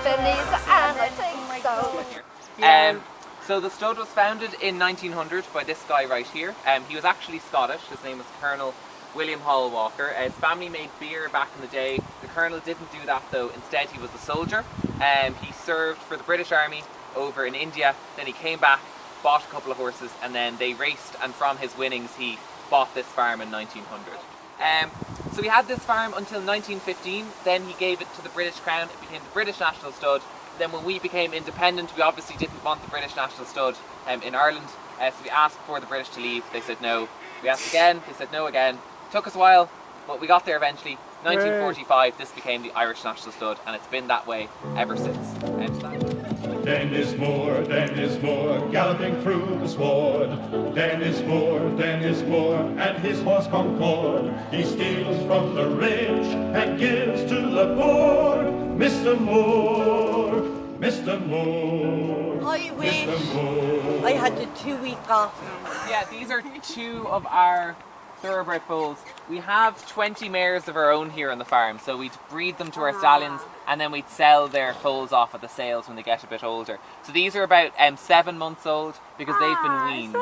fillies, and I think so. So the stud was founded in 1900 by this guy right here. He was actually Scottish. His name was Colonel William Hall Walker. His family made beer back in the day. The Colonel didn't do that though. Instead, he was a soldier. He served for the British Army over in India. Then he came back, bought a couple of horses, and then they raced. And from his winnings, he bought this farm in 1900. So he had this farm until 1915. Then he gave it to the British Crown. It became the British National Stud. Then when we became independent, we obviously didn't want the British National Stud in Ireland. So we asked for the British to leave. They said no. We asked again. They said no again. Took us a while, but we got there eventually. 1945, this became the Irish National Stud, and it's been that way ever since. Dennis Moore, galloping through the sward. Dennis Moore, and his horse Concord. He steals from the rich and gives to the poor. Mr. Moore, Mr. Moore. I wish Mr. Moore. I had the 2 week off. Yeah, these are two of our thoroughbred foals. We have 20 mares of our own here on the farm, so we'd breed them to our stallions and then we'd sell their foals off at the sales when they get a bit older. So these are about 7 months old because they've been weaned.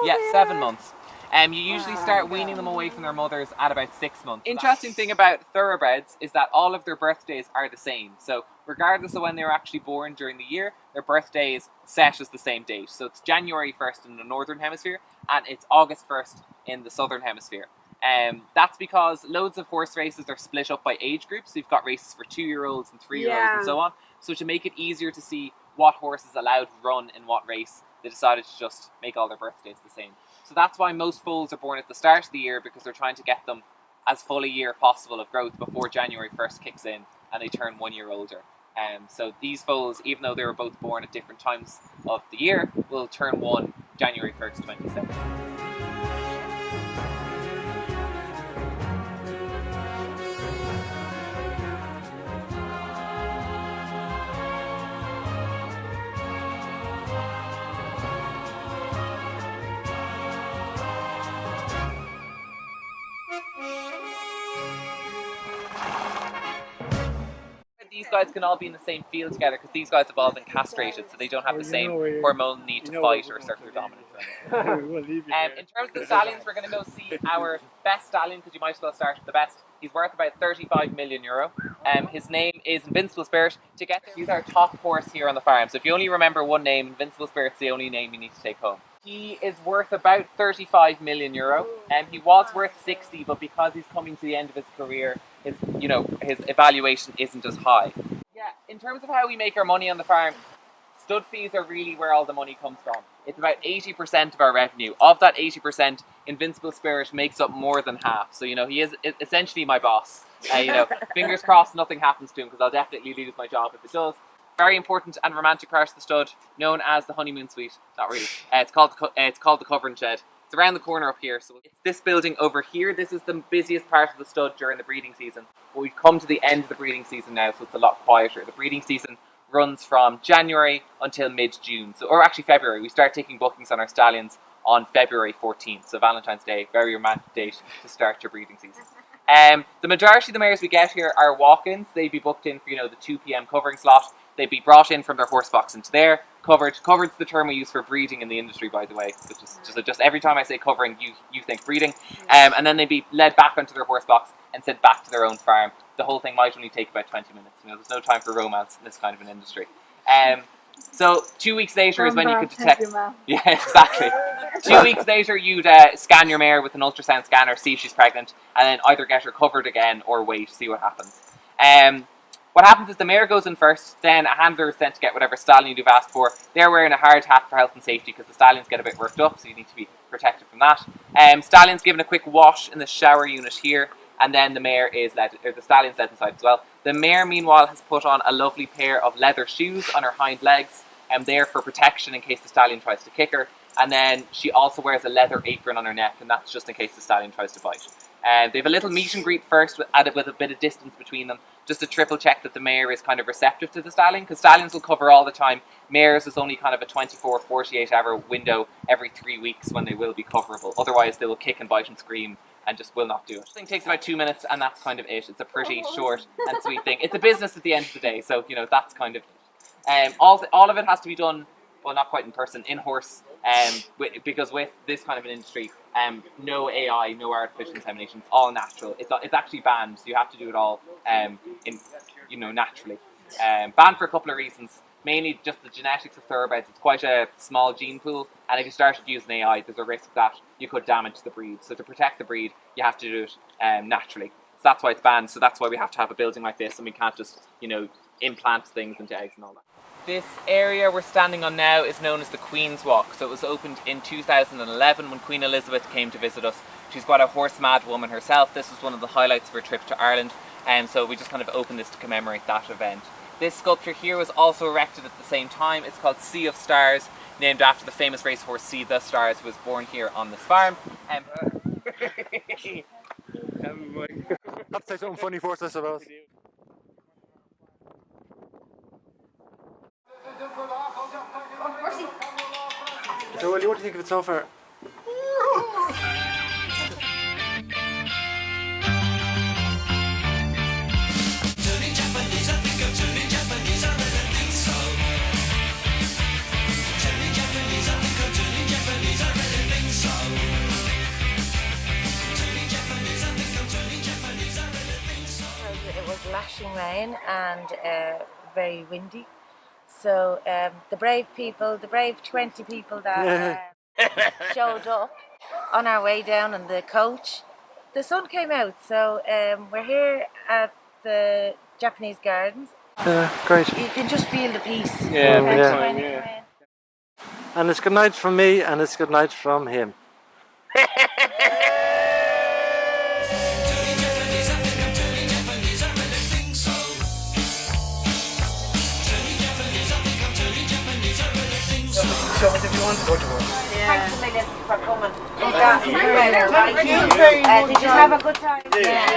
Yeah, 7 months. You usually start weaning them away from their mothers at about 6 months. Interesting thing about thoroughbreds is that all of their birthdays are the same. So regardless of when they were actually born during the year, their birthday is set as the same date. So it's January 1st in the Northern Hemisphere and it's August 1st in the Southern Hemisphere. That's because loads of horse races are split up by age groups. So you've got races for 2-year-olds and 3-year-olds and so on. So to make it easier to see what horse is allowed to run in what race, they decided to just make all their birthdays the same. So that's why most foals are born at the start of the year, because they're trying to get them as full a year possible of growth before January 1st kicks in and they turn 1 year older. So these foals, even though they were both born at different times of the year, will turn 1 January 1st, 27. These guys can all be in the same field together because these guys have all been castrated, so they don't have the same hormonal need to fight or assert their dominance. In terms of the stallions, we're going to go see our best stallion, because you might as well start with the best. He's worth about 35 million euro. His name is Invincible Spirit. To get there, he's our top horse here on the farm. So if you only remember one name, Invincible Spirit's the only name you need to take home. He is worth about 35 million euro. He was worth 60, but because he's coming to the end of his career, his evaluation isn't as high. Yeah, in terms of how we make our money on the farm, stud fees are really where all the money comes from. It's about 80% of our revenue. Of that 80%, Invincible Spirit makes up more than half. So, he is essentially my boss. Fingers crossed nothing happens to him, because I'll definitely lose my job if it does. Very important and romantic part of the stud, known as the honeymoon suite. Not really. It's called the covering shed. It's around the corner up here. So it's this building over here. This is the busiest part of the stud during the breeding season. But we've come to the end of the breeding season now, so it's a lot quieter. The breeding season runs from January until mid-June. Or actually February. We start taking bookings on our stallions on February 14th. So Valentine's Day, very romantic date to start your breeding season. The majority of the mares we get here are walk-ins. They'd be booked in for, the 2 p.m. covering slot. They'd be brought in from their horse box into there. Covered. Covered's the term we use for breeding in the industry, by the way. Which is just every time I say covering, you think breeding. And then they'd be led back onto their horse box and sent back to their own farm. The whole thing might only take about 20 minutes. There's no time for romance in this kind of an industry. So 2 weeks later is when you could detect. Yeah, exactly. 2 weeks later, you'd scan your mare with an ultrasound scanner, see if she's pregnant, and then either get her covered again or wait, see what happens. What happens is the mare goes in first, then a handler is sent to get whatever stallion you've asked for. They're wearing a hard hat for health and safety because the stallions get a bit worked up, so you need to be protected from that. Stallion's given a quick wash in the shower unit here, and then the mare is led, or the stallion's led inside as well. The mare, meanwhile, has put on a lovely pair of leather shoes on her hind legs, there for protection in case the stallion tries to kick her. And then she also wears a leather apron on her neck, and that's just in case the stallion tries to bite. They have a little meet and greet first with a bit of distance between them, just to triple check that the mare is kind of receptive to the stallion, because stallions will cover all the time. Mares is only kind of a 24, 48 hour window every 3 weeks when they will be coverable. Otherwise they will kick and bite and scream and just will not do it. The thing takes about 2 minutes, and that's kind of it. It's a pretty short and sweet thing. It's a business at the end of the day, so that's kind of it. All of it has to be done, well, not quite in person, in horse, because with this kind of an industry, no AI, no artificial insemination, it's all natural. It's actually banned, so you have to do it all naturally. Banned for a couple of reasons. Mainly just the genetics of thoroughbreds. It's quite a small gene pool, and if you started using AI, there's a risk that you could damage the breed. So to protect the breed, you have to do it naturally. So that's why it's banned. So that's why we have to have a building like this, and we can't just implant things into eggs and all that. This area we're standing on now is known as the Queen's Walk. So it was opened in 2011 when Queen Elizabeth came to visit us. She's quite a horse-mad woman herself. This was one of the highlights of her trip to Ireland, and so we just kind of opened this to commemorate that event. This sculpture here was also erected at the same time. It's called Sea of Stars, named after the famous racehorse Sea the Stars, who was born here on this farm. Have to say something funny for us, I suppose. So, Willie, what do you think of it so far? It was lashing rain and very windy. So the brave 20 people that showed up on our way down in the coach, the sun came out. So we're here at the Japanese gardens. Great. You can just feel the peace. Yeah. And it's good night from me, and it's good night from him. Show us if you want to go to work. Thanks a million for coming. Did you have a good time? Yeah.